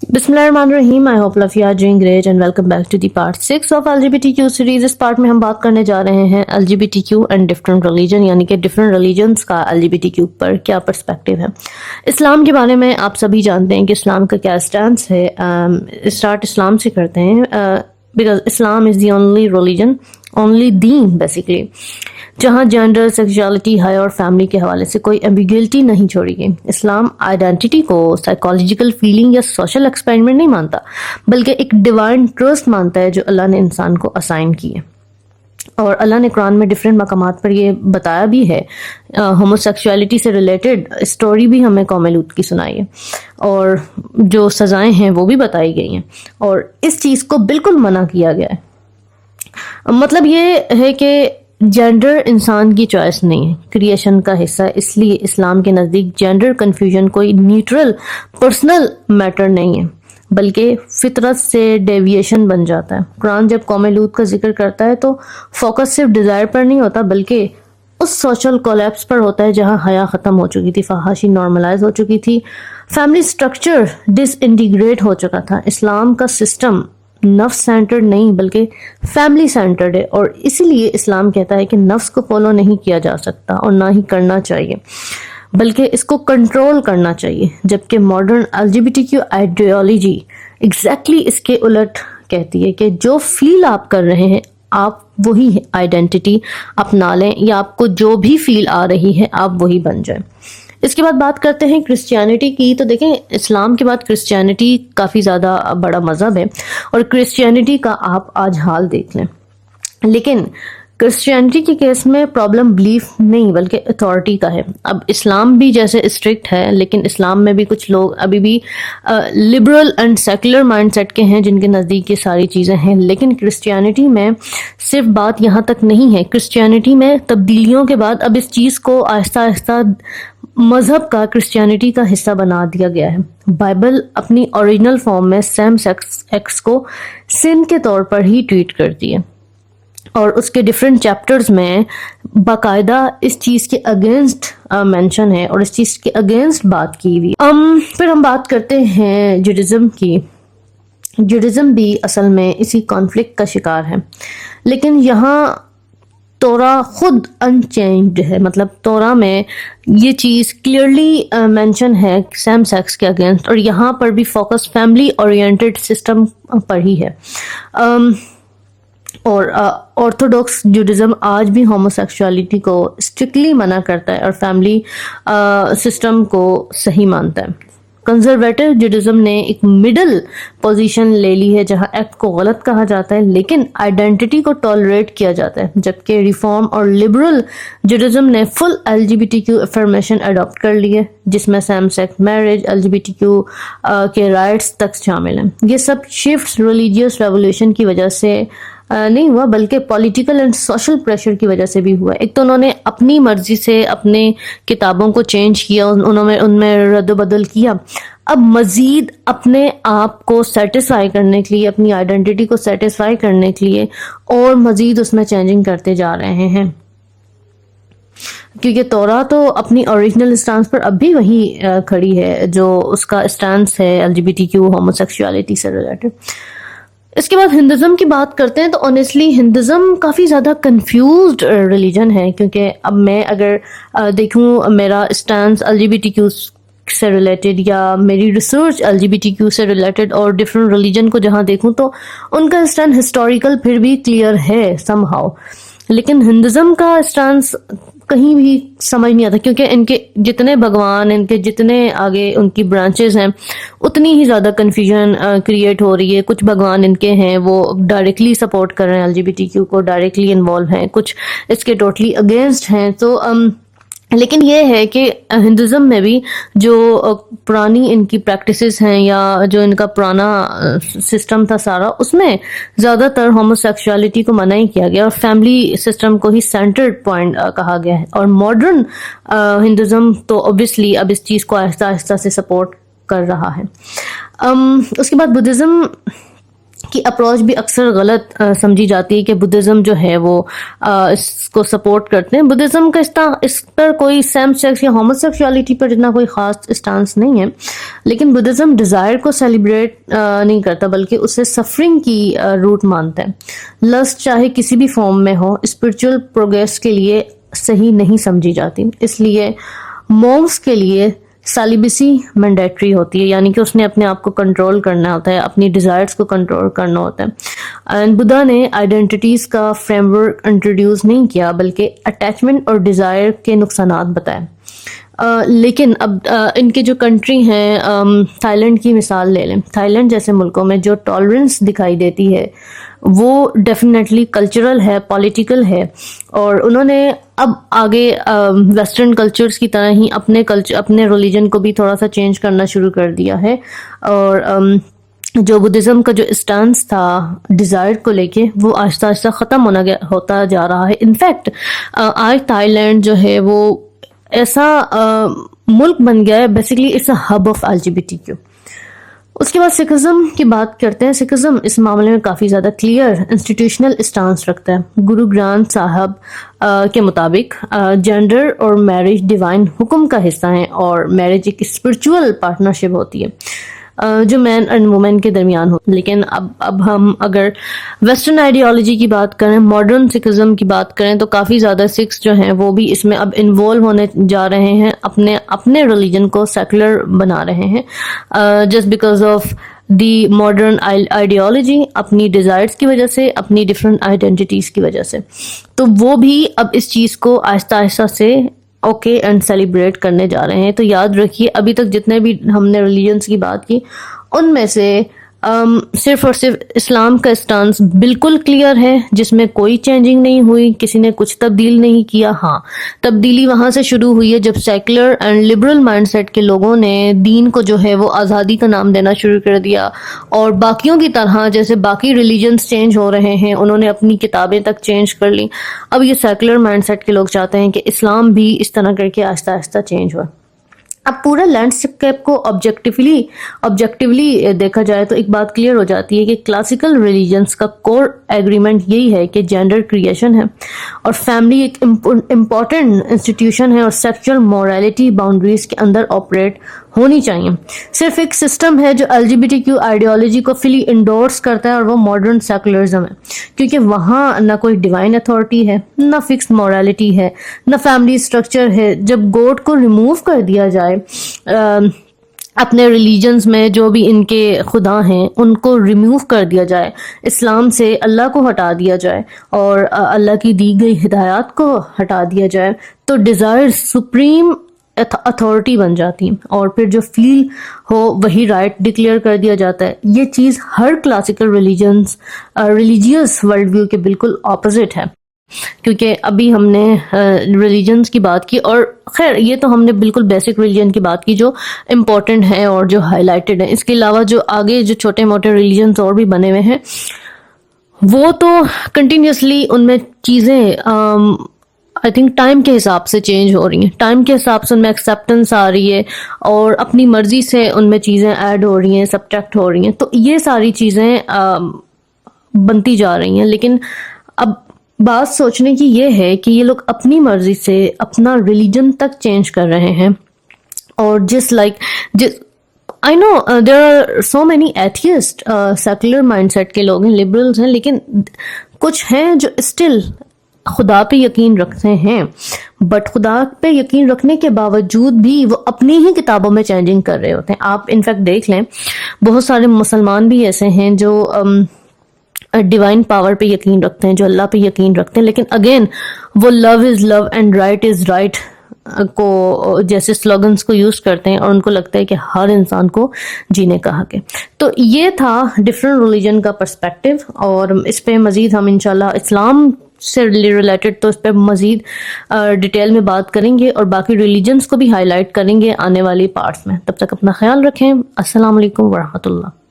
बिस्मिल्लाहिर्रहमानिर्रहीम। I hope love you are doing great and welcome back to the part 6 of LGBTQ series. इस part में हम बात करने जा रहे हैं एलजीबीटीक्यू एंड डिफरेंट रिलीजन, यानी कि डिफरेंट रिलीजन्स का एलजीबीटीक्यू पर क्या पर्सपेक्टिव है। इस्लाम के बारे में आप सभी जानते हैं कि इस्लाम का क्या स्टैंस है। स्टार्ट इस्लाम से करते हैं because Islam is the only religion, only Deen basically, जहाँ जेंडर, सेक्सुअलिटी, हाई और फैमिली के हवाले से कोई एम्बिग्युइटी नहीं छोड़ी गई। इस्लाम आइडेंटिटी को साइकोलॉजिकल फीलिंग या सोशल एक्सपेरिमेंट नहीं मानता, बल्कि एक डिवाइन ट्रस्ट मानता है जो अल्लाह ने इंसान को असाइन की है। और अल्लाह ने कुरान में डिफरेंट मकामात पर ये बताया भी है। होमोसेक्सुअलिटी से रिलेटेड स्टोरी भी हमें कौम लूत की सुनाई है और जो सज़ाएं हैं वो भी बताई गई हैं, और इस चीज़ को बिल्कुल मना किया गया है। मतलब ये है कि जेंडर इंसान की चॉइस नहीं है, क्रिएशन का हिस्सा है। इसलिए इस्लाम के नज़दीक जेंडर कन्फ्यूजन कोई न्यूट्रल पर्सनल मैटर नहीं है, बल्कि फितरत से डेविएशन बन जाता है। कुरान जब कौम लूत का जिक्र करता है तो फोकस सिर्फ डिज़ायर पर नहीं होता, बल्कि उस सोशल कोलैप्स पर होता है जहाँ हया ख़त्म हो चुकी थी, फहाशी नॉर्मलाइज हो चुकी थी, फैमिली स्ट्रक्चर डिसइंटीग्रेट हो चुका था। इस्लाम का सिस्टम नफ्स सेंटर्ड नहीं बल्कि फैमिली सेंटर्ड है, और इसीलिए इस्लाम कहता है कि नफ्स को फॉलो नहीं किया जा सकता और ना ही करना चाहिए, बल्कि इसको कंट्रोल करना चाहिए। जबकि मॉडर्न एलजीबीटीक्यू आइडियोलॉजी एग्जैक्टली इसके उलट कहती है कि जो फील आप कर रहे हैं आप वही आइडेंटिटी अपना लें, या आपको जो भी फील आ रही है आप वही बन जाएं। इसके बाद बात करते हैं क्रिश्चियनिटी की। तो देखें, इस्लाम के बाद क्रिश्चियनिटी काफ़ी ज़्यादा बड़ा मज़हब है, और क्रिश्चियनिटी का आप आज हाल देख लें। लेकिन क्रिश्चियनिटी के केस में प्रॉब्लम बिलीफ नहीं बल्कि अथॉरिटी का है। अब इस्लाम भी जैसे स्ट्रिक्ट है, लेकिन इस्लाम में भी कुछ लोग अभी भी लिबरल एंड सेकुलर माइंडसेट के हैं जिनके नज़दीक ये सारी चीज़ें हैं। लेकिन क्रिश्चियनिटी में सिर्फ बात यहाँ तक नहीं है। क्रिश्चियनिटी में तब्दीलियों के बाद अब इस चीज़ को आहिस्ता आहिस्ता मजहब का क्रिश्चियनिटी का हिस्सा बना दिया गया है। बाइबल अपनी ओरिजिनल फॉर्म में सेम सेक्स एक्स को सिन के तौर पर ही ट्रीट करती है, और उसके डिफरेंट चैप्टर्स में बाकायदा इस चीज़ के अगेंस्ट मेंशन है और इस चीज़ के अगेंस्ट बात की हुई। फिर हम बात करते हैं जुडिज्म की। जुडिज्म भी असल में इसी कॉन्फ्लिक्ट का शिकार है, लेकिन यहाँ तोरा खुद अनचेंज्ड है। मतलब तोरा में ये चीज़ क्लियरली मेंशन है सेम सेक्स के अगेंस्ट, और यहाँ पर भी फोकस फैमिली ओरिएंटेड सिस्टम पर ही है। और ऑर्थोडॉक्स जुडिज्म आज भी होमोसेक्सुअलिटी को स्ट्रिक्टली मना करता है और फैमिली सिस्टम को सही मानता है। कंजर्वेटिव जुडिज्म ने एक मिडल पोजीशन ले ली है जहां एक्ट को गलत कहा जाता है लेकिन आइडेंटिटी को टॉलरेट किया जाता है, जबकि रिफॉर्म और लिबरल जुडिज्म ने फुल एलजीबीटीक्यू अफर्मेशन अडॉप्ट कर ली है, जिसमें सेम सेक्स मैरिज, एलजीबीटीक्यू के राइट्स तक शामिल हैं। ये सब शिफ्ट्स रिलीजियस रेवोल्यूशन की वजह से नहीं हुआ, बल्कि पॉलिटिकल एंड सोशल प्रेशर की वजह से भी हुआ। एक तो उन्होंने अपनी मर्जी से अपने किताबों को चेंज किया, उन्होंने उनमें रद्द-बदल किया। अब मजीद अपने आप को सेटिस्फाई करने के लिए, अपनी आइडेंटिटी को सेटिस्फाई करने के लिए और मजीद उसमें चेंजिंग करते जा रहे हैं, क्योंकि तौरा तो अपनी ओरिजिनल स्टांस पर अब भी वही खड़ी है जो उसका स्टांस है एलजीबीटीक्यू होमोसेक्सुअलिटी से रिलेटेड। इसके बाद हिंदुज़म की बात करते हैं। तो ऑनेस्टली हिंदुज़म काफ़ी ज़्यादा कंफ्यूज्ड रिलीजन है, क्योंकि अब मैं अगर देखूं मेरा स्टैंस एलजीबीटीक्यू से रिलेटेड या मेरी रिसर्च एलजीबीटीक्यू से रिलेटेड और डिफरेंट रिलीजन को जहां देखूं तो उनका स्टैंड हिस्टोरिकल फिर भी क्लियर है समहाउ, लेकिन हिंदुज़म का स्टैंस कहीं भी समझ नहीं आता, क्योंकि इनके जितने भगवान, इनके जितने आगे उनकी ब्रांचेस हैं, उतनी ही ज़्यादा कन्फ्यूजन क्रिएट हो रही है। कुछ भगवान इनके हैं वो डायरेक्टली सपोर्ट कर रहे हैं एलजीबीटीक्यू को, डायरेक्टली इन्वॉल्व हैं, कुछ इसके टोटली अगेंस्ट हैं। तो लेकिन ये है कि हिंदुज़म में भी जो पुरानी इनकी प्रैक्टिसेस हैं या जो इनका पुराना सिस्टम था सारा, उसमें ज़्यादातर होमोसेक्सुअलिटी को मना ही किया गया और फैमिली सिस्टम को ही सेंटर्ड पॉइंट कहा गया है। और मॉडर्न हिंदुज़म तो ऑब्वियसली अब इस चीज़ को आहिस्ता आहिस्ता से सपोर्ट कर रहा है। उसके बाद बुद्धिज़्म کی اپروچ بھی اکثر غلط سمجھی جاتی ہے کہ بدھزم جو ہے وہ اس کو سپورٹ کرتے ہیں. بدھزم کا اس پر کوئی سیم سیکس یا ہومو سیکشوالٹی پر اتنا کوئی خاص اسٹانس نہیں ہے, لیکن بدھزم ڈیزائر کو سیلیبریٹ نہیں کرتا بلکہ اسے سفرنگ کی روٹ مانتا ہے. لسٹ چاہے کسی بھی فارم میں ہو اسپرچل پروگریس کے لیے صحیح نہیں سمجھی جاتی, اس لیے مومس کے لیے سیلیبسی مینڈیٹری ہوتی ہے, یعنی کہ اس نے اپنے آپ کو کنٹرول کرنا ہوتا ہے, اپنی ڈیزائرز کو کنٹرول کرنا ہوتا ہے. اینڈ بدھا نے آئیڈینٹیٹیز کا فریم ورک انٹروڈیوس نہیں کیا بلکہ اٹیچمنٹ اور ڈیزائر کے نقصانات بتائے. لیکن اب ان کے جو کنٹری ہیں, تھائی لینڈ کی مثال لے لیں. تھائی لینڈ جیسے ملکوں میں جو ٹالرنس دکھائی دیتی ہے وہ ڈیفینیٹلی کلچرل ہے, پولیٹیکل ہے, اور انہوں نے اب آگے ویسٹرن کلچرز کی طرح ہی اپنے ریلیجن کو بھی تھوڑا سا چینج کرنا شروع کر دیا ہے. اور جو بدھزم کا جو اسٹانس تھا ڈیزائر کو لے کے وہ آہستہ آہستہ ختم ہوتا جا رہا ہے. انفیکٹ آج تھائی لینڈ جو ہے وہ ایسا ملک بن گیا ہے, basically it's a hub of LGBTQ. اس کے بعد سکھزم کی بات کرتے ہیں. سکھزم اس معاملے میں کافی زیادہ کلیئر انسٹیٹیوشنل اسٹانس رکھتا ہے. گرو گرانتھ صاحب کے مطابق جینڈر اور میرج ڈیوائن حکم کا حصہ ہیں اور میرج ایک اسپرچول پارٹنرشپ ہوتی ہے جو مین اینڈ وومن کے درمیان ہو. لیکن اب ہم اگر ویسٹرن آئیڈیالوجی کی بات کریں, ماڈرن سکھزم کی بات کریں, تو کافی زیادہ سکھس جو ہیں وہ بھی اس میں اب انوالو ہونے جا رہے ہیں, اپنے ریلیجن کو سیکولر بنا رہے ہیں just because of the modern ideology, اپنی ڈیزائرز کی وجہ سے, اپنی ڈفرینٹ آئیڈینٹیٹیز کی وجہ سے. تو وہ بھی اب اس چیز کو آہستہ آہستہ سے اوکے اینڈ سیلیبریٹ کرنے جا رہے ہیں. تو یاد رکھیے ابھی تک جتنے بھی ہم نے ریلیجنس کی بات کی ان میں سے صرف اور صرف اسلام کا اسٹانس بالکل کلیئر ہے جس میں کوئی چینجنگ نہیں ہوئی, کسی نے کچھ تبدیل نہیں کیا. ہاں, تبدیلی وہاں سے شروع ہوئی ہے جب secular and liberal mindset کے لوگوں نے دین کو جو ہے وہ آزادی کا نام دینا شروع کر دیا, اور باقیوں کی طرح جیسے باقی ریلیجنس چینج ہو رہے ہیں انہوں نے اپنی کتابیں تک چینج کر لی. اب یہ سیکولر مائنڈ سیٹ کے لوگ چاہتے ہیں کہ اسلام بھی اس طرح کر کے آہستہ آہستہ چینج ہوا. اب پورا لینڈسکیپ کو آبجیکٹیولی دیکھا جائے تو ایک بات کلیئر ہو جاتی ہے کہ کلاسیکل ریلیجنس کا کور ایگریمنٹ یہی ہے کہ جینڈر کریشن ہے اور فیملی ایک امپورٹنٹ انسٹیٹیوشن ہے اور سیکچول مورالٹی باؤنڈریز کے اندر آپریٹ ہونی چاہیے. صرف ایک سسٹم ہے جو LGBTQ آئیڈیالوجی کو فلی انڈورس کرتا ہے اور وہ ماڈرن سیکولرزم ہے, کیونکہ وہاں نہ کوئی ڈیوائن اتھارٹی ہے, نہ فکس مورالٹی ہے, نہ فیملی اسٹرکچر ہے. جب گوڈ کو ریموو کر دیا جائے اپنے ریلیجنز میں, جو بھی ان کے خدا ہیں ان کو ریموو کر دیا جائے, اسلام سے اللہ کو ہٹا دیا جائے اور اللہ کی دی گئی ہدایات کو ہٹا دیا جائے, تو ڈیزائر سپریم اتھارٹی بن جاتی ہیں اور پھر جو فیل ہو وہی رائٹ ڈکلیئر کر دیا جاتا ہے. یہ چیز ہر کلاسیکل ریلیجیس ورلڈ ویو کے بالکل اپوزٹ ہے, کیونکہ ابھی ہم نے ریلیجنس کی بات کی, اور خیر یہ تو ہم نے بالکل بیسک ریلیجن کی بات کی جو امپورٹنٹ ہیں اور جو ہائی لائٹڈ ہیں. اس کے علاوہ جو آگے جو چھوٹے موٹے ریلیجنس اور بھی بنے ہوئے ہیں وہ تو کنٹینیوسلی ان میں چیزیں آئی تھنک ٹائم کے حساب سے چینج ہو رہی ہیں, ٹائم کے حساب سے ان میں ایکسیپٹنس آ رہی ہے اور اپنی مرضی سے ان میں چیزیں ایڈ ہو رہی ہیں, سبٹریکٹ ہو رہی ہیں. تو یہ ساری چیزیں بنتی جا رہی ہیں. لیکن اب بات سوچنے کی یہ ہے کہ یہ لوگ اپنی مرضی سے اپنا ریلیجن تک چینج کر رہے ہیں, اور I know there are so many atheist secular mindset کے لوگ ہیں, liberals ہیں, لیکن کچھ ہیں جو still خدا پہ یقین رکھتے ہیں, بٹ خدا پہ یقین رکھنے کے باوجود بھی وہ اپنی ہی کتابوں میں چینجنگ کر رہے ہوتے ہیں. آپ انفیکٹ دیکھ لیں بہت سارے مسلمان بھی ایسے ہیں جو ڈیوائن پاور پہ یقین رکھتے ہیں, جو اللہ پہ یقین رکھتے ہیں, لیکن اگین وہ لو از لو اینڈ رائٹ از رائٹ کو جیسے سلوگنز کو یوز کرتے ہیں, اور ان کو لگتا ہے کہ ہر انسان کو جینے کا حق ہے. تو یہ تھا ڈفرینٹ ریلیجن کا پرسپیکٹیو, اور اس پہ مزید ہم انشاءاللہ اسلام سے ریلیٹڈ تو اس پہ مزید ڈیٹیل میں بات کریں گے, اور باقی ریلیجنز کو بھی ہائی لائٹ کریں گے آنے والی پارٹس میں. تب تک اپنا خیال رکھیں. السلام علیکم ورحمۃ اللہ.